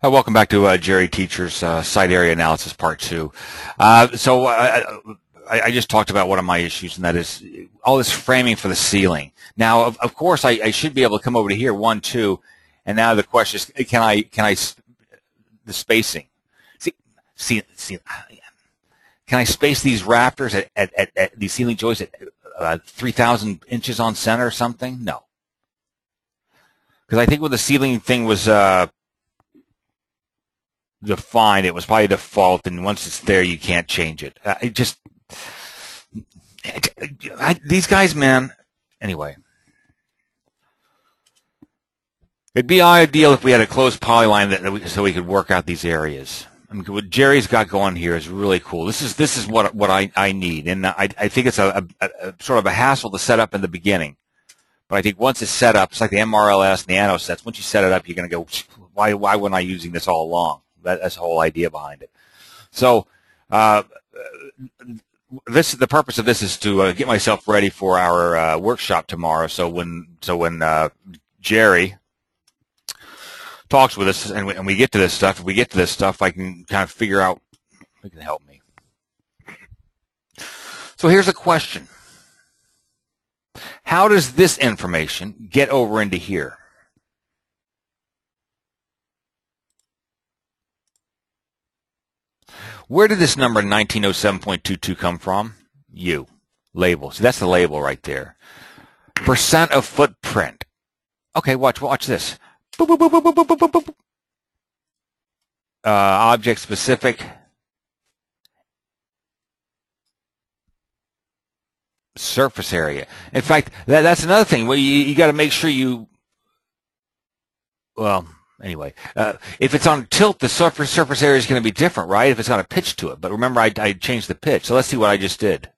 Welcome back to Gerry Teacher's Site Area Analysis Part 2. I just talked about one of my issues, and that is all this framing for the ceiling. Now, of course, I should be able to come over to here, 1, 2, and now the question is, the spacing. Can I space these rafters at these ceiling joists at 3,000 inches on center or something? No. Because I think when the ceiling thing was defined, it was probably default, and once it's there, you can't change it. These guys, man. Anyway, it'd be ideal if we had a closed polyline so we could work out these areas. I mean, what Gerry's got going here is really cool. This is what I need, and I think it's a sort of a hassle to set up in the beginning. But I think once it's set up, it's like the MRLS and the ANO sets. Once you set it up, you're going to go, why wasn't I using this all along? That's the whole idea behind it. So the purpose of this is to get myself ready for our workshop tomorrow. So when Gerry talks with us and we get to this stuff, I can kind of figure out who can help me. So here's a question. How does this information get over into here? Where did this number 1907.22 come from? U. Label. So that's the label right there. Percent of footprint. Okay, watch this. Boop, boop, boop, boop, boop, boop, boop, boop. Object specific. Surface area. In fact, that's another thing. Well, you got to make sure you. Well, anyway, if it's on tilt, the surface area is going to be different, right? If it's got a pitch to it. But remember, I changed the pitch. So let's see what I just did.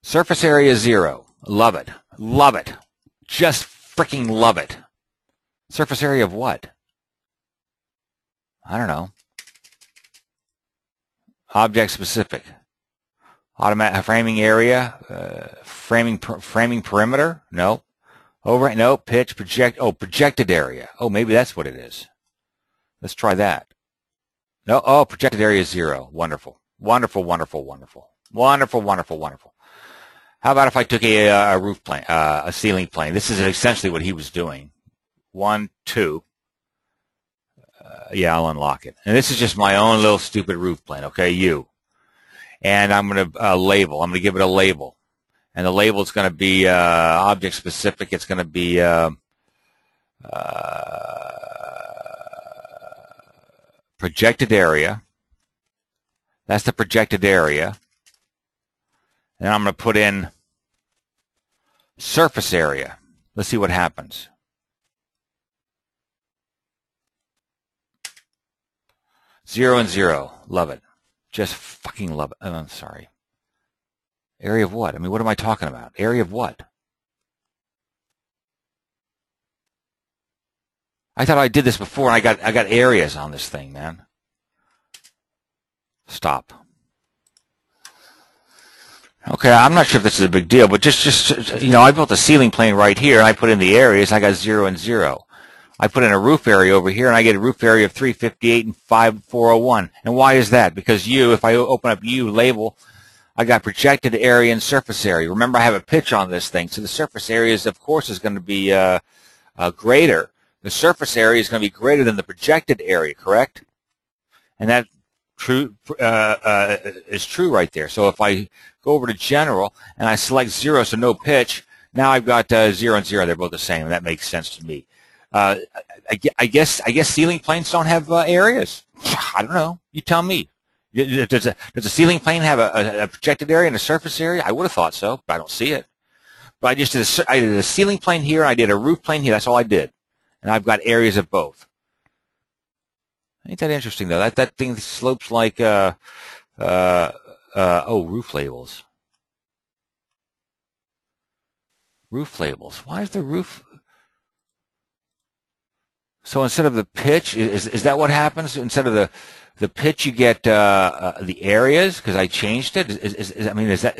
Surface area 0. Love it. Love it. Just freaking love it. Surface area of what? I don't know. Object specific. Automatic framing area, framing perimeter? No. Overhang? No. Pitch, project. Oh, projected area. Oh, maybe that's what it is. Let's try that. No. Oh, projected area 0. Wonderful. Wonderful, wonderful, wonderful. Wonderful, wonderful, wonderful. How about if I took a roof plane, a ceiling plane? This is essentially what he was doing. 1, 2. Yeah, I'll unlock it. And this is just my own little stupid roof plane, okay? U. And I'm going to label. I'm going to give it a label. And the label is going to be object specific. It's going to be projected area. That's the projected area. And I'm going to put in surface area. Let's see what happens. Zero and 0. Love it. Just fucking love it. Oh, I'm sorry. Area of what? I mean, what am I talking about? Area of what? I thought I did this before, and I got areas on this thing, man. Stop. Okay, I'm not sure if this is a big deal, but just I built a ceiling plane right here, and I put in the areas, and I got 0 and 0. I put in a roof area over here, and I get a roof area of 358 and 5401. And why is that? Because if I open up label, I got projected area and surface area. Remember, I have a pitch on this thing, so the surface area is, of course, is going to be greater. The surface area is going to be greater than the projected area, correct? And that is true right there. So if I go over to general and I select 0, so no pitch, now I've got 0 and 0. They're both the same, and that makes sense to me. I guess ceiling planes don't have areas. I don't know. You tell me. Does a ceiling plane have a projected area and a surface area? I would have thought so, but I don't see it. But I did a ceiling plane here, and I did a roof plane here. That's all I did, and I've got areas of both. Ain't that interesting though? That thing slopes like roof labels. Roof labels. Why is the roof? So instead of the pitch, is that what happens? Instead of the pitch, you get the areas because I changed it. Is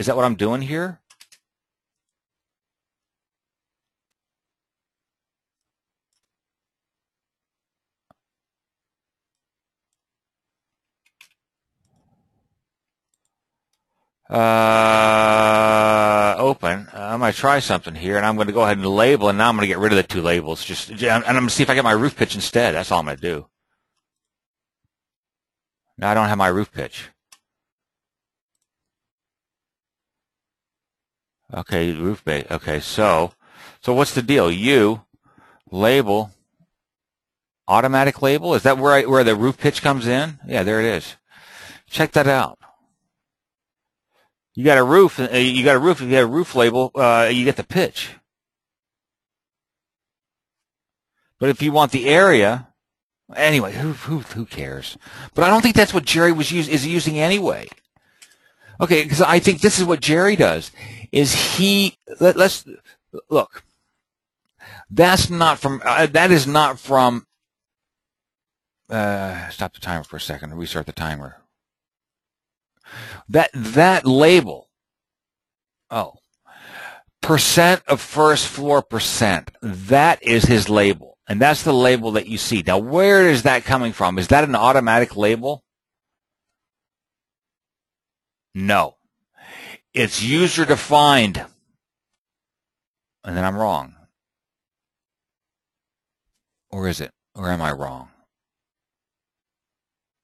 that what I'm doing here? open. I'm going to try something here, and I'm going to go ahead and label, and now I'm going to get rid of the two labels. And I'm going to see if I get my roof pitch instead. That's all I'm going to do. Now I don't have my roof pitch. Okay, roof base. Okay, so what's the deal? You label, automatic label. Is that where the roof pitch comes in? Yeah, there it is. Check that out. You got a roof. If you have a roof label, you get the pitch. But if you want the area, anyway, who cares? But I don't think that's what Gerry is using anyway. Okay, because I think this is what Gerry does. Let's look. That's not from. That is not from. Stop the timer for a second. Restart the timer. That label. Oh, percent of first floor percent. That is his label, and that's the label that you see. Now, where is that coming from? Is that an automatic label? No. It's user defined. And then I'm wrong. Or is it? Or am I wrong?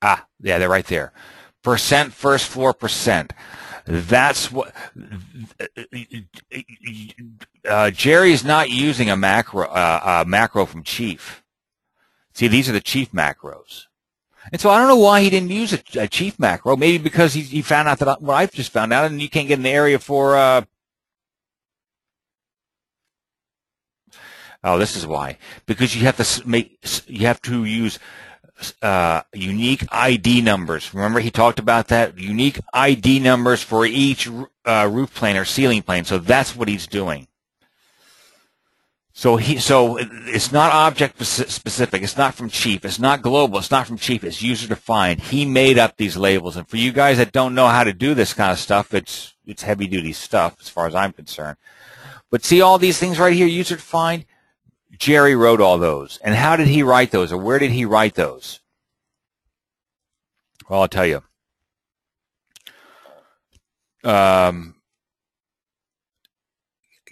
Ah, yeah, they're right there. Percent first floor percent. That's what Gerry's not using a macro from Chief. See, these are the Chief macros. And so I don't know why he didn't use a Chief macro. Maybe because he found out that what I've just found out, and you can't get in the area for. Oh, this is why. Because you have to use unique ID numbers. Remember, he talked about that unique ID numbers for each roof plane or ceiling plane. So that's what he's doing. So it's not object specific. It's not from Chief. It's not global. It's not from Chief. It's user defined. He made up these labels. And for you guys that don't know how to do this kind of stuff, it's heavy duty stuff as far as I'm concerned. But see all these things right here, user defined. Gerry wrote all those. And how did he write those, or where did he write those? Well, I'll tell you.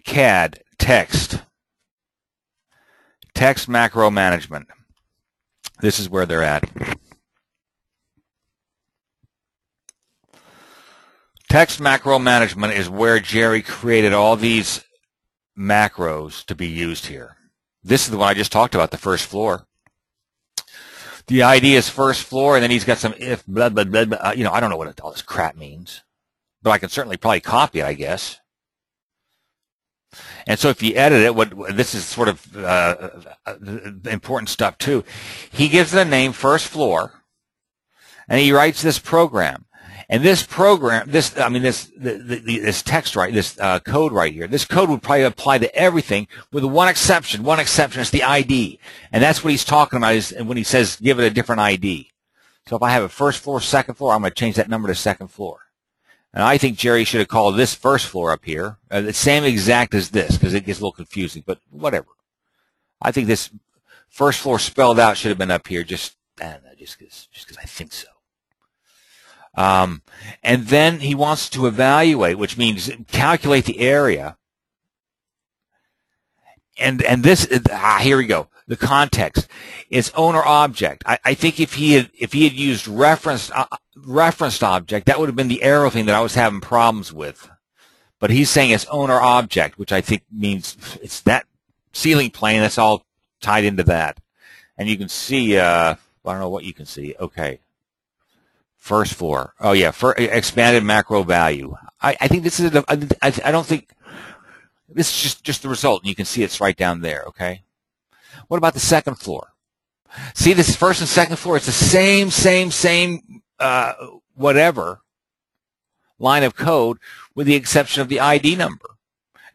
CAD, text macro management. This is where they're at. Text macro management is where Gerry created all these macros to be used here. This is the one I just talked about, the first floor. The ID is first floor, and then he's got some if, blah, blah, blah, blah. I don't know what all this crap means, but I can certainly probably copy it, I guess. And so if you edit it, this is sort of important stuff too. He gives it a name, first floor, and he writes this program. And this program, this text right, this code right here, this code would probably apply to everything with one exception. One exception is the ID. And that's what he's talking about is when he says give it a different ID. So if I have a first floor, second floor, I'm going to change that number to second floor. And I think Gerry should have called this first floor up here the same exact as this because it gets a little confusing, but whatever. I think this first floor spelled out should have been up here just because I think so. And then he wants to evaluate, which means calculate the area. And this, here we go. The context is owner object. I think if he had used referenced object, that would have been the arrow thing that I was having problems with. But he's saying it's owner object, which I think means it's that ceiling plane that's all tied into that. And you can see, I don't know what you can see. Okay. First floor. Oh yeah, expanded macro value. I think this is I don't think this is just the result, and you can see it's right down there. Okay. What about the second floor? See, this first and second floor. It's the same whatever line of code, with the exception of the ID number.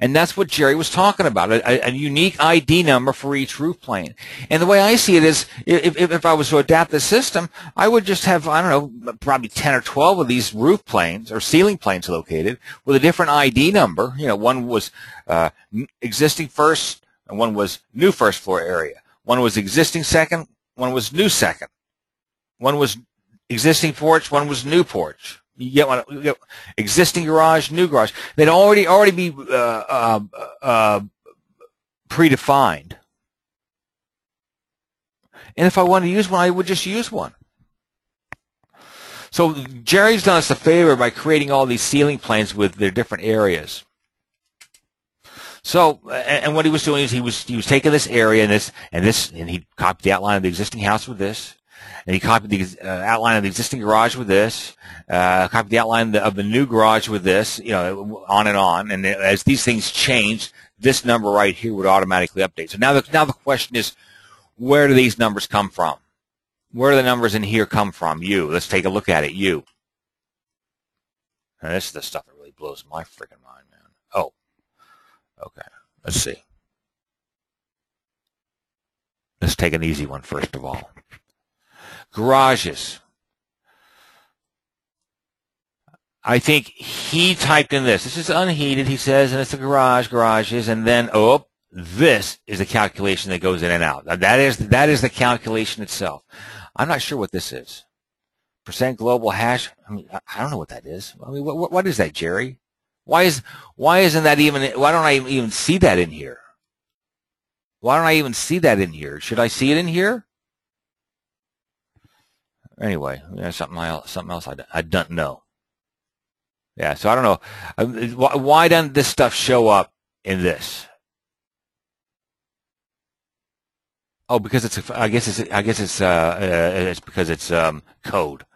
And that's what Gerry was talking about, a unique ID number for each roof plane. And the way I see it is, if I was to adapt the system, I would just have, I don't know, probably 10 or 12 of these roof planes or ceiling planes located with a different ID number. One was existing first, and one was new first floor area. One was existing second, one was new second. One was existing porch, one was new porch. You get one. You get existing garage, new garage. They'd already be predefined. And if I wanted to use one, I would just use one. So Gerry's done us a favor by creating all these ceiling planes with their different areas. So, and what he was doing is he was taking this area and he copied the outline of the existing house with this, and he copied the outline of the existing garage with this, copied the outline of the new garage with this, on and on. And as these things change, this number right here would automatically update. So now the question is, where do these numbers come from? Where do the numbers in here come from? Let's take a look at it. Now, this is the stuff that really blows my freaking mind, man. Oh, okay. Let's see. Let's take an easy one first of all. Garages. I think he typed in this. This is unheated, he says, and it's a garages, and then, this is a calculation that goes in and out. Now, that is the calculation itself. I'm not sure what this is. Percent global hash. I mean, I don't know what that is. I mean, what is that, Gerry? Why isn't that even? Why don't I even see that in here? Why don't I even see that in here? Should I see it in here? Anyway, something else I don't know. Yeah, so I don't know. Why doesn't this stuff show up in this? Oh, because I guess it's because it's code.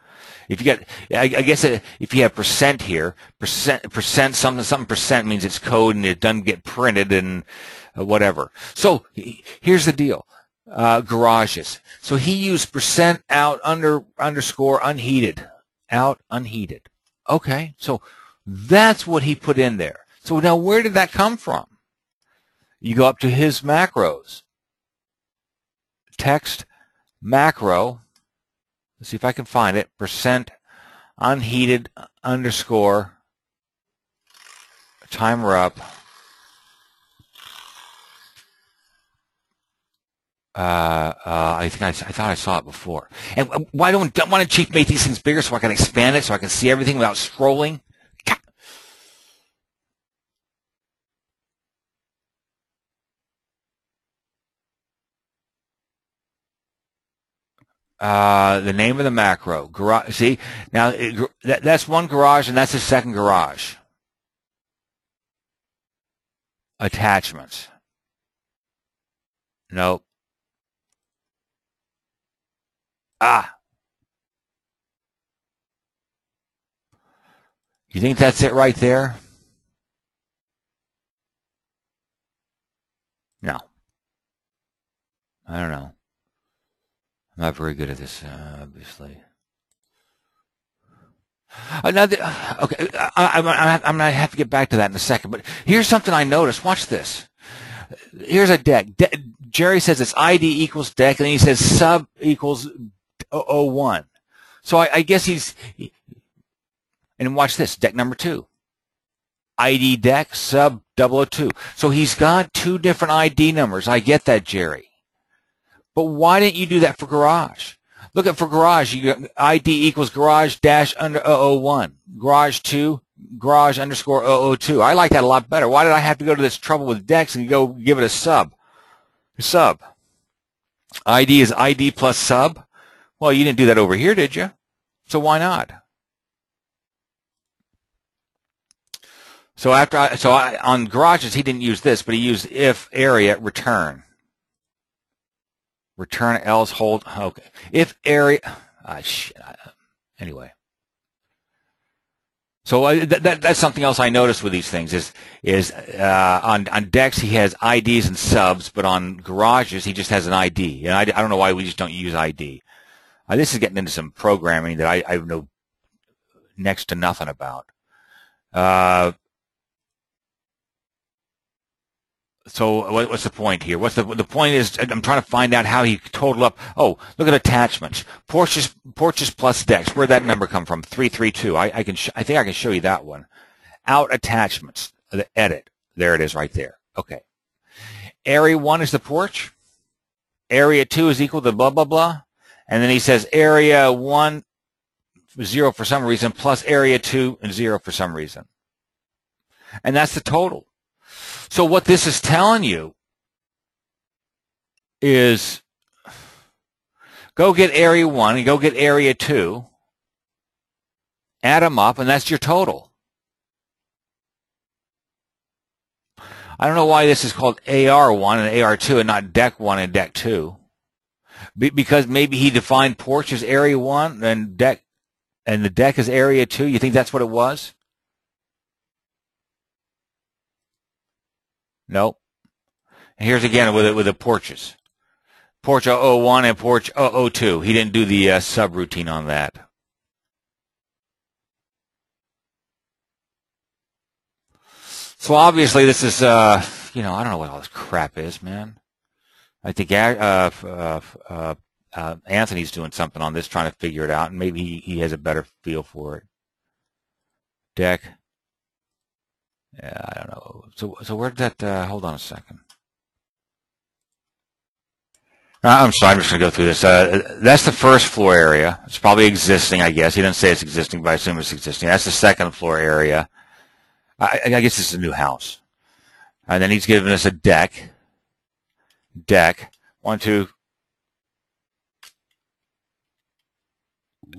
If you get, I guess if you have percent here, percent something percent means it's code and it doesn't get printed and whatever. So here's the deal. Garages. So he used percent out underscore unheated. Out unheated. Okay, so that's what he put in there. So now where did that come from? You go up to his macros. Text macro. Let's see if I can find it. Percent unheated underscore timer up. I thought I saw it before. And why don't Chief make these things bigger so I can expand it so I can see everything without scrolling? The name of the macro. Garage. See, now that's one garage and that's the second garage. Attachments. Nope. You think that's it right there? No. I don't know. I'm not very good at this, obviously. Okay, I'm going to have to get back to that in a second, but here's something I noticed. Watch this. Here's a deck. Gerry says it's ID equals deck, and then he says sub equals 001. So I guess and watch this, deck number 2. ID deck sub 002. So he's got 2 different ID numbers. I get that, Gerry. But why didn't you do that for garage? Look at for garage, you got ID equals garage dash under 001. Garage 2, garage underscore 002. I like that a lot better. Why did I have to go to this trouble with decks and go give it a sub? Sub. ID is ID plus sub. Well, you didn't do that over here, did you? So why not? So on garages, he didn't use this, but he used if area return. Return else hold. Okay. If area. Anyway. So that's something else I noticed with these things is on decks he has IDs and subs, but on garages he just has an ID. And I don't know why we just don't use ID. This is getting into some programming that I know next to nothing about. So what's the point here? The point is I'm trying to find out how he totaled up. Oh, look at attachments. Porches plus decks. Where'd that number come from? 332. I think I can show you that one. Out attachments. The edit. There it is right there. Okay. Area 1 is the porch. Area 2 is equal to blah, blah, blah. And then he says area 1 0 for some reason, plus area 2 and 0 for some reason. And that's the total. So what this is telling you is go get area 1 and go get area 2, add them up, and that's your total. I don't know why this is called AR1 and AR2 and not deck 1 and deck 2. Because maybe he defined porch as area 1 and the deck is area 2. You think that's what it was? Nope. And here's again with the porches. Porch 001 and porch 002. He didn't do the subroutine on that. So obviously this is, I don't know what all this crap is, man. I think Anthony's doing something on this, trying to figure it out, and maybe he has a better feel for it. Deck. Yeah, I don't know. So where did that? Hold on a second. I'm sorry. I'm just going to go through this. That's the first floor area. It's probably existing, I guess. He didn't say it's existing, but I assume it's existing. That's the second floor area. I guess this is a new house. And then he's giving us a deck. Deck. 1, 2.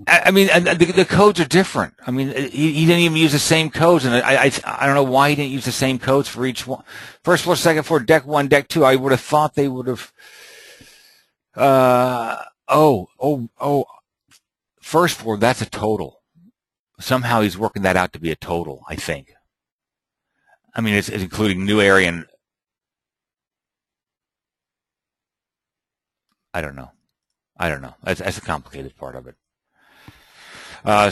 I mean, the codes are different. I mean, he didn't even use the same codes, and I don't know why he didn't use the same codes for each one. First floor, second floor, deck 1, deck 2. I would have thought they would have. First floor, that's a total. Somehow he's working that out to be a total, I think. I mean, it's including new area and I don't know. That's a complicated part of it.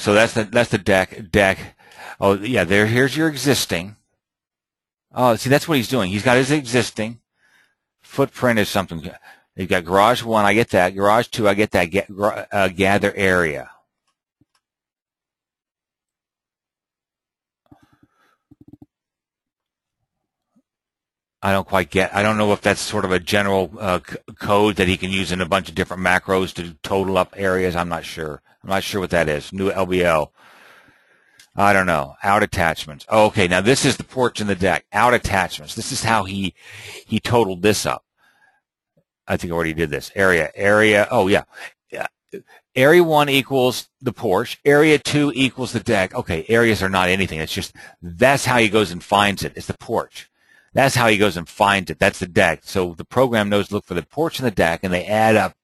So that's the deck. Oh yeah, here's your existing. Oh, see, that's what he's doing. He's got his existing. Footprint is something. You've got garage 1, I get that. Garage 2, I get that. Gather area. I don't know if that's sort of a general code that he can use in a bunch of different macros to total up areas. I'm not sure. I'm not sure what that is. New LBL. I don't know. Out attachments. Oh, okay, now this is the porch and the deck. Out attachments. This is how he totaled this up. I think I already did this. Area. Oh, yeah. Area 1 equals the porch. Area 2 equals the deck. Okay, areas are not anything. It's just that's how he goes and finds it. It's the porch. That's how he goes and finds it. That's the deck. So the program knows to look for the porch and the deck, and they add up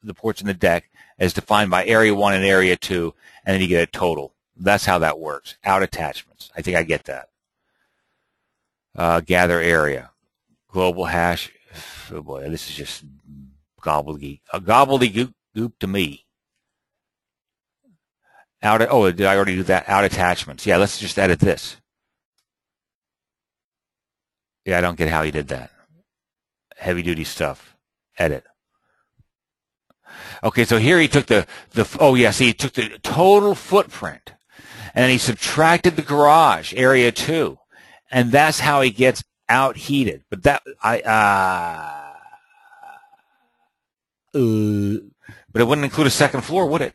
the porch and the deck as defined by area 1 and area 2, and then you get a total. That's how that works. Out attachments. I think I get that. Gather area. Global hash. Oh boy, this is just gobbledygook to me. Did I already do that? Out attachments. Yeah, let's just edit this. Yeah, I don't get how he did that. Heavy duty stuff. Edit. Okay, so here he took he took the total footprint and then he subtracted the garage, area 2. And that's how he gets out heated. But but it wouldn't include a second floor, would it?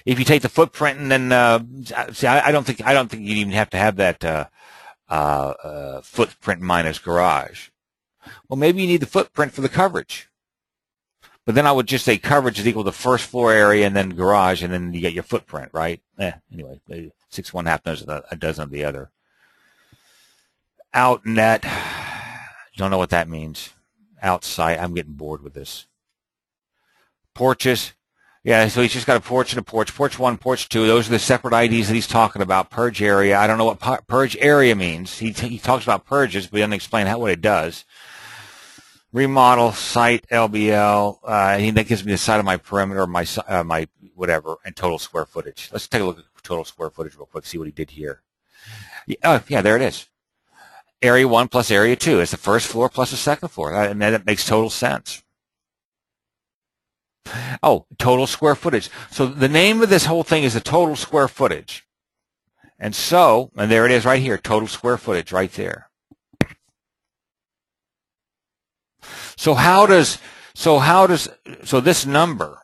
If you take the footprint and then I don't think you'd even have to have that footprint minus garage. Well, maybe you need the footprint for the coverage. But then I would just say coverage is equal to first floor area and then garage, and then you get your footprint, right? Anyway, 6 1/2 a dozen of the other. Out net. Don't know what that means. Outside. I'm getting bored with this. Porches. Yeah, so he's just got a porch and a porch. Porch 1, porch 2. Those are the separate IDs that he's talking about. Purge area. I don't know what purge area means. He talks about purges, but he doesn't explain what it does. Remodel, site, LBL. That gives me the side of my perimeter, my whatever, and total square footage. Let's take a look at total square footage real quick, see what he did here. Yeah, there it is. Area 1 plus area 2. It's the first floor plus the second floor. And that makes total sense. Oh, total square footage. So the name of this whole thing is the total square footage. And there it is right here, total square footage right there. So this number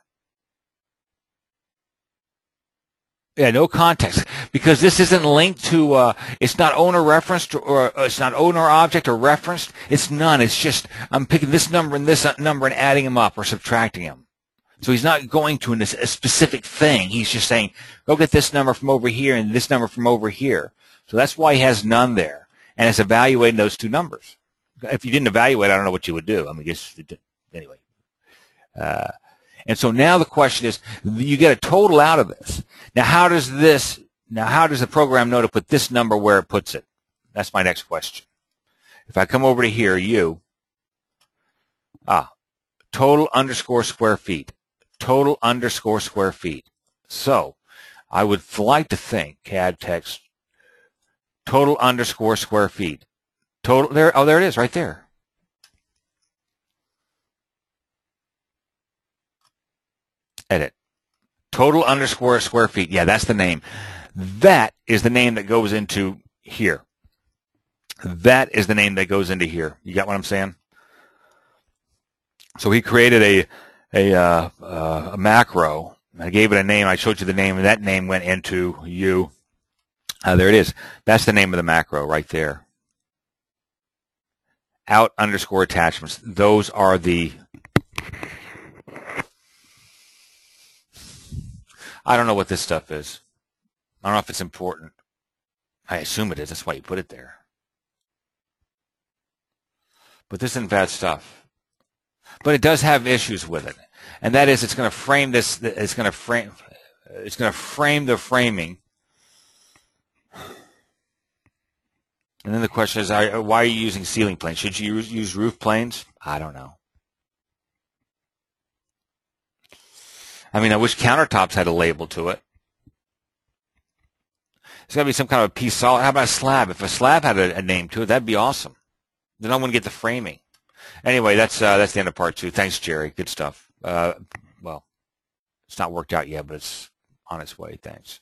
Yeah, no context, because this isn't linked to, it's not owner referenced, or it's not owner object or referenced. It's none. It's just, I'm picking this number and this number and adding them up or subtracting them. So he's not going to a specific thing. He's just saying, go get this number from over here and this number from over here. So that's why he has none there. And it's evaluating those two numbers. If you didn't evaluate, I don't know what you would do. I mean, just, anyway. And so now the question is, you get a total out of this. Now how does the program know to put this number where it puts it? That's my next question. If I come over to here, total underscore square feet. Total underscore square feet. So I would like to think CAD text total underscore square feet. Total there. Oh, there it is right there. Edit. Total underscore square feet. Yeah, that's the name. That is the name that goes into here. That is the name that goes into here. You got what I'm saying? So he created a macro. I gave it a name. I showed you the name, and that name went into you. There it is. That's the name of the macro right there. Out underscore attachments. Those are the... I don't know what this stuff is. I don't know if it's important. I assume it is. That's why you put it there. But this isn't bad stuff. But it does have issues with it. And that is, it's going to frame this, it's going to frame the framing. And then the question is, why are you using ceiling planes? Should you use roof planes? I don't know. I mean, I wish countertops had a label to it. It's got to be some kind of a piece solid. How about a slab? If a slab had a name to it, that'd be awesome. Then I wouldn't get the framing. Anyway, that's the end of part 2. Thanks, Jerry. Good stuff. Well, it's not worked out yet, but it's on its way. Thanks.